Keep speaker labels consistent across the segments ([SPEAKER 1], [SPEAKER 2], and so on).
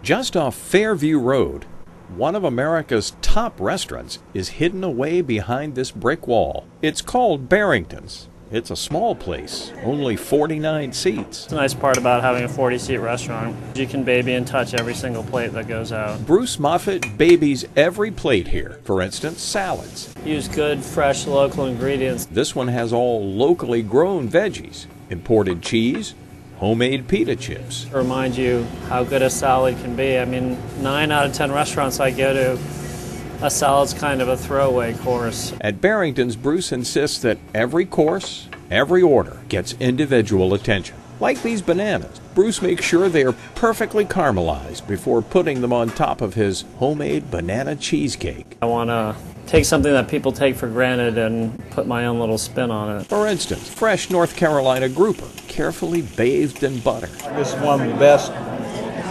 [SPEAKER 1] Just off Fairview Road, one of America's top restaurants is hidden away behind this brick wall. It's called Barringtons. It's a small place, only 49 seats.
[SPEAKER 2] The nice part about having a 40-seat restaurant, you can baby and touch every single plate that goes out.
[SPEAKER 1] Bruce Moffett babies every plate here. For instance, salads.
[SPEAKER 2] Use good, fresh, local ingredients.
[SPEAKER 1] This one has all locally grown veggies, imported cheese, homemade pita chips.
[SPEAKER 2] To remind you how good a salad can be. I mean, 9 out of 10 restaurants I go to, a salad's kind of a throwaway course.
[SPEAKER 1] At Barrington's, Bruce insists that every course, every order gets individual attention. Like these bananas, Bruce makes sure they are perfectly caramelized before putting them on top of his homemade banana cheesecake.
[SPEAKER 2] I want to take something that people take for granted and put my own little spin on it.
[SPEAKER 1] For instance, fresh North Carolina grouper, carefully bathed in butter.
[SPEAKER 3] This is one of the best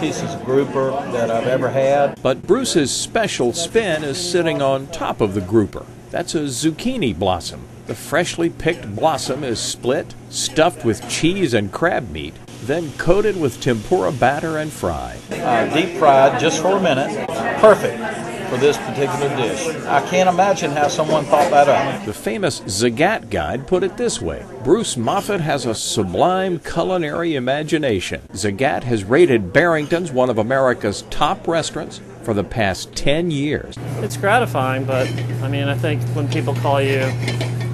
[SPEAKER 3] pieces of grouper that I've ever had.
[SPEAKER 1] But Bruce's special spin is sitting on top of the grouper. That's a zucchini blossom. The freshly picked blossom is split, stuffed with cheese and crab meat, then coated with tempura batter and fried.
[SPEAKER 3] Deep fried just for a minute. Perfect for this particular dish. I can't imagine how someone thought that up.
[SPEAKER 1] The famous Zagat guide put it this way: Bruce Moffett has a sublime culinary imagination. Zagat has rated Barrington's one of America's top restaurants for the past 10 years.
[SPEAKER 2] It's gratifying, but I mean, I think when people call you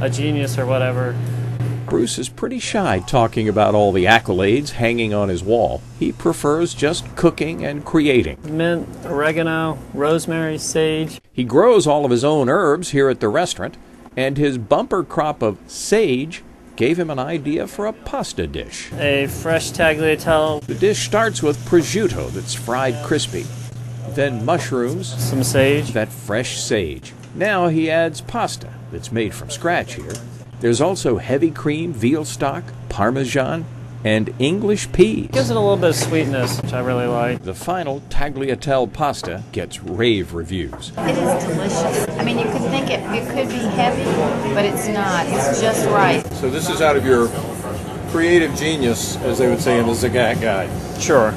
[SPEAKER 2] a genius or whatever,
[SPEAKER 1] Bruce is pretty shy talking about all the accolades hanging on his wall. He prefers just cooking and creating.
[SPEAKER 2] mint, oregano, rosemary, sage.
[SPEAKER 1] He grows all of his own herbs here at the restaurant, and his bumper crop of sage gave him an idea for a pasta dish.
[SPEAKER 2] A fresh tagliatelle,
[SPEAKER 1] The dish starts with prosciutto that's fried crispy, then mushrooms,
[SPEAKER 2] some sage.
[SPEAKER 1] that fresh sage. Now he adds pasta that's made from scratch here. There's also heavy cream, veal stock, parmesan, and English peas.
[SPEAKER 2] Gives it a little bit of sweetness, which I really like.
[SPEAKER 1] The final tagliatelle pasta gets rave reviews.
[SPEAKER 4] It is delicious. I mean, you could think it could be heavy, but it's not. It's just right.
[SPEAKER 5] So this is out of your creative genius, as they would say in the Zagat guide.
[SPEAKER 2] Sure.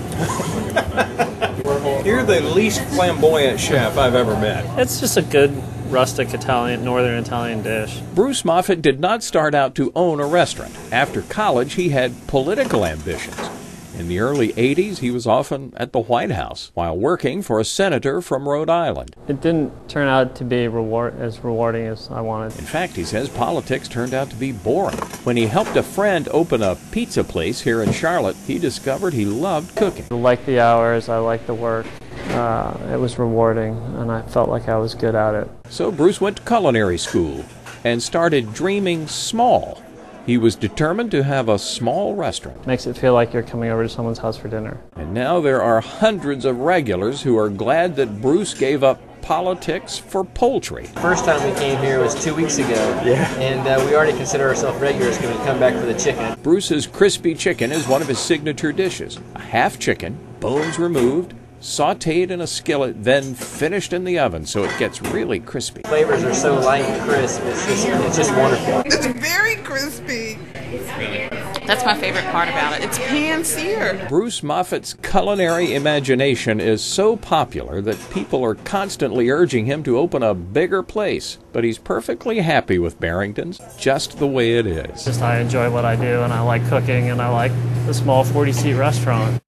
[SPEAKER 5] You're the least flamboyant chef I've ever met.
[SPEAKER 2] It's just a good rustic Italian, northern Italian dish.
[SPEAKER 1] Bruce Moffett did not start out to own a restaurant. After college, he had political ambitions. In the early 80s, he was often at the White House while working for a senator from Rhode Island.
[SPEAKER 2] It didn't turn out to be as rewarding as I wanted.
[SPEAKER 1] In fact, he says politics turned out to be boring. When he helped a friend open a pizza place here in Charlotte, he discovered he loved cooking.
[SPEAKER 2] I liked the hours, I liked the work. It was rewarding, and I felt like I was good at it.
[SPEAKER 1] So Bruce went to culinary school and started dreaming small. He was determined to have a small restaurant.
[SPEAKER 2] Makes it feel like you're coming over to someone's house for dinner.
[SPEAKER 1] And now there are hundreds of regulars who are glad that Bruce gave up politics for poultry.
[SPEAKER 6] First time we came here was 2 weeks ago, and we already consider ourselves regulars because we come back for the chicken.
[SPEAKER 1] Bruce's crispy chicken is one of his signature dishes. A half chicken, bones removed, sautéed in a skillet, then finished in the oven so it gets really crispy.
[SPEAKER 6] Flavors are so light and crisp, it's just wonderful.
[SPEAKER 7] It's very crispy.
[SPEAKER 8] That's my favorite part about it. It's pan-seared.
[SPEAKER 1] Bruce Moffett's culinary imagination is so popular that people are constantly urging him to open a bigger place. But he's perfectly happy with Barrington's, just the way it is.
[SPEAKER 2] Just I enjoy what I do, and I like cooking, and I like the small 40-seat restaurant.